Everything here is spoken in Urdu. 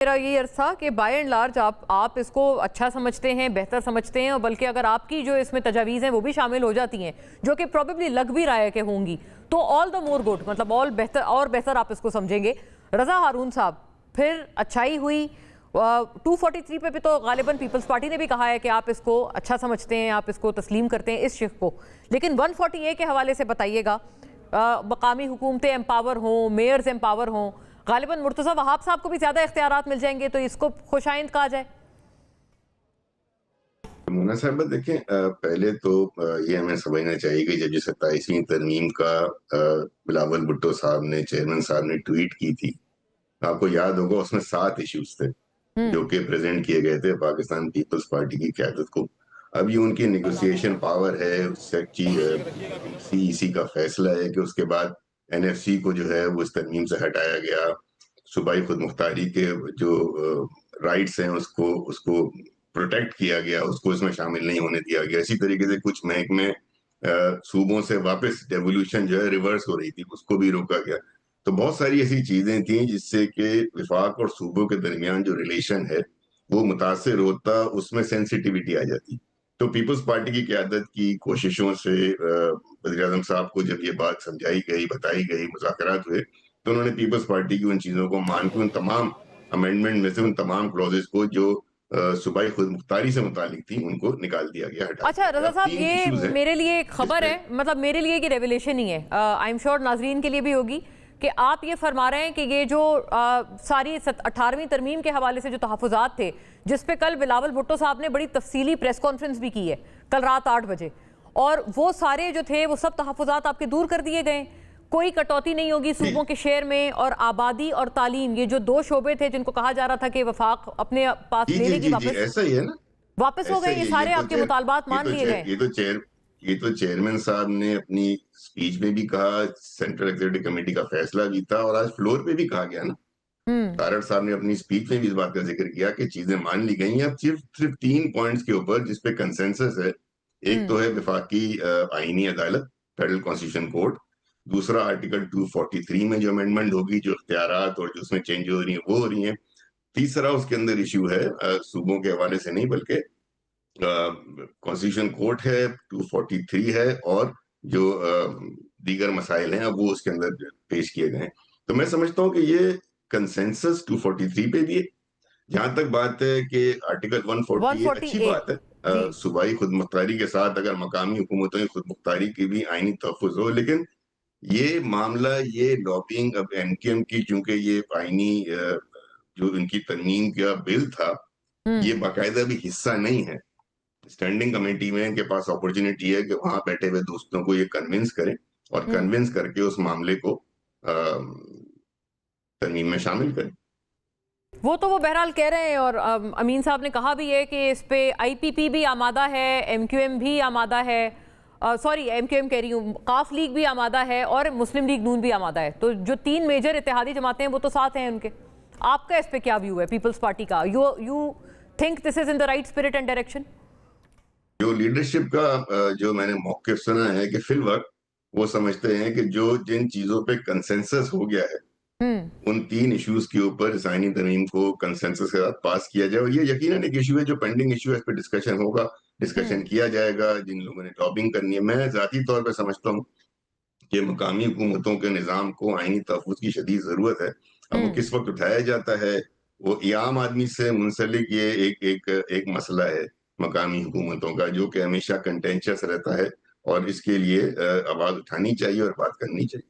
میرا یہ عرض تھا کہ بائی اینڈ لارج آپ اس کو اچھا سمجھتے ہیں، بہتر سمجھتے ہیں، اور بلکہ اگر آپ کی جو اس میں تجاویز ہیں وہ بھی شامل ہو جاتی ہیں جو کہ پروبیبلی لگ بھی رہا ہے کہ ہوں گی، تو آل دا مور گڈ، مطلب اور بہتر آپ اس کو سمجھیں گے۔ رضا ہارون صاحب، پھر اچھائی ہوئی 243 پہ بھی تو غالباً پیپلز پارٹی نے بھی کہا ہے کہ آپ اس کو اچھا سمجھتے ہیں، آپ اس کو تسلیم کرتے ہیں اس شق کو، لیکن 140A کے حوالے سے بتائیے گا، مقامی حکومتیں امپاور ہوں، میئرز امپاور ہوں، غالباً مرتضیٰ وہاب صاحب کو بھی زیادہ اختیارات مل جائیں گے، تو اس کو خوش آئند کہا جائے۔ مونا صاحبہ دیکھیں، پہلے تو یہ ہمیں سمجھنا چاہیے کہ جب 27ویں ترمیم کا بلاول بھٹو صاحب نے، چیئرمین صاحب نے ٹویٹ کی تھی، آپ کو یاد ہوگا اس میں 7 ایشوز تھے جو کہ پریزنٹ کیے گئے تھے پاکستان پیپلز پارٹی کی قیادت کو۔ اب یہ ان کی نیگوسیشن پاور ہے، سی ای سی کا فیصلہ ہے کہ اس کے بعد این ایف سی کو جو ہے وہ اس ترمیم سے ہٹایا گیا، صوبائی خود مختاری کے جو رائٹس ہیں اس کو پروٹیکٹ کیا گیا، اس کو اس میں شامل نہیں ہونے دیا گیا۔ اسی طریقے سے کچھ محکمے صوبوں سے واپس ڈیولوشن جو ہے ریورس ہو رہی تھی، اس کو بھی روکا گیا۔ تو بہت ساری ایسی چیزیں تھیں جس سے کہ وفاق اور صوبوں کے درمیان جو ریلیشن ہے وہ متاثر ہوتا، اس میں سینسیٹیوٹی آ جاتی۔ تو پیپلز پارٹی کی قیادت کی کوششوں سے وزیر اعظم صاحب کو جب یہ بات سمجھائی گئی، بتائی گئی، مذاکرات ہوئے، تو انہوں نے پیپلز پارٹی کی ان چیزوں کو مان کے ان تمام امینڈمنٹ میں سے ان تمام کلوزز کو جو صوبائی خود مختاری سے متعلق تھی ان کو نکال دیا گیا، ہٹا دیا گیا۔ اچھا رضا صاحب، یہ میرے لیے ایک خبر ہے، مطلب میرے لیے یہ ریویلیشن ہی ہے، آئی ایم شیور ناظرین کے لیے بھی ہوگی، کہ آپ یہ فرما رہے ہیں کہ یہ جو ساری 18ویں ترمیم کے حوالے سے جو تحفظات تھے، جس پہ کل بلاول بھٹو صاحب نے بڑی تفصیلی پریس کانفرنس بھی کی ہے کل رات 8 بجے، اور وہ سارے جو تھے وہ سب تحفظات آپ کے دور کر دیے گئے، کوئی کٹوتی نہیں ہوگی صوبوں کے شیئر میں، اور آبادی اور تعلیم، یہ جو 2 شعبے تھے جن کو کہا جا رہا تھا کہ وفاق اپنے پاس لینے کی ایسا ہی ہے نا، واپس ہو گئے، یہ سارے آپ کے مطالبات مان لیے گئے۔ یہ تو چیئرمین صاحب نے اپنی سپیچ میں بھی کہا، سینٹرل ایگزیکٹو کمیٹی کا فیصلہ بھی تھا، اور آج فلور پہ بھی کہا گیا نا۔ تارڑ صاحب نے اپنی سپیچ میں بھی اس بات کا ذکر کیا کہ چیزیں مان لی گئی ہیں۔ اب صرف 3 پوائنٹس کے اوپر جس پہ کنسنسس ہے، ایک تو ہے وفاقی آئینی عدالت، فیڈرل کانسٹیٹیوشن کورٹ، دوسرا آرٹیکل 243 میں جو امینڈمنٹ ہوگی، جو اختیارات اور جو اس میں چینج ہو رہی ہیں وہ ہو رہی ہیں، تیسرا اس کے اندر ایشو ہے صوبوں کے حوالے سے نہیں بلکہ کانسٹیٹیوشن کورٹ ہے، 243 ہے، اور جو دیگر مسائل ہیں اب وہ اس کے اندر پیش کیے گئے ہیں۔ تو میں سمجھتا ہوں کہ یہ کنسنسس 243 پہ بھی ہے۔ جہاں تک بات ہے کہ آرٹیکل 148 اچھی بات ہے، صوبائی خود مختاری کے ساتھ اگر مقامی حکومتوں کی خود مختاری کی بھی آئینی تحفظ ہو، لیکن یہ معاملہ، یہ لابینگ اب این کے ایم کی، چونکہ یہ آئینی جو ان کی ترمیم کا بل تھا، یہ باقاعدہ بھی حصہ نہیں ہے اسٹینڈنگ کمیٹی میں، ان کے پاس اپورچونٹی ہے کہ وہاں بیٹھے ہوئے دوستوں کو یہ کنونس کریں اور کنونس کر کے اس معاملے کو ترمیم میں شامل کریں۔ وہ بہرحال کہہ رہے ہیں، اور امین صاحب نے کہا بھی ہے کہ اس پہ آئی پی پی بھی آمادہ ہے، ایم کیو ایم بھی آمادہ ہے، ایم کیو ایم کہہ رہی ہوں، قاف لیگ بھی آمادہ ہے، اور مسلم لیگ نون بھی آمادہ ہے۔ تو جو 3 میجر اتحادی جماعتیں ہیں وہ تو ساتھ ہیں ان کے۔ آپ کا اس پہ کیا ویو ہے پیپلز پارٹی کا؟ You think this is in the right spirit and direction? جو لیڈرشپ کا جو میں نے موقف سنا ہے کہ فی الوقت وہ سمجھتے ہیں کہ جن چیزوں پہ کنسنسس ہو گیا ہے، ان 3 ایشوز کے اوپر آئینی ترمیم کو کنسنسس کے ساتھ پاس کیا جائے، اور یہ یقیناً ایک ایشو ہے جو پینڈنگ ایشو ہے، اس پہ ڈسکشن ہوگا، ڈسکشن کیا جائے گا، جن لوگوں نے لابنگ کرنی ہے۔ میں ذاتی طور پہ سمجھتا ہوں کہ مقامی حکومتوں کے نظام کو آئینی تحفظ کی شدید ضرورت ہے۔ اب وہ کس وقت اٹھایا جاتا ہے، وہ عام آدمی سے منسلک یہ ایک مسئلہ ہے مقامی حکومتوں کا، جو کہ ہمیشہ کنٹینشس رہتا ہے، اور اس کے لیے آواز اٹھانی چاہیے اور بات کرنی چاہیے۔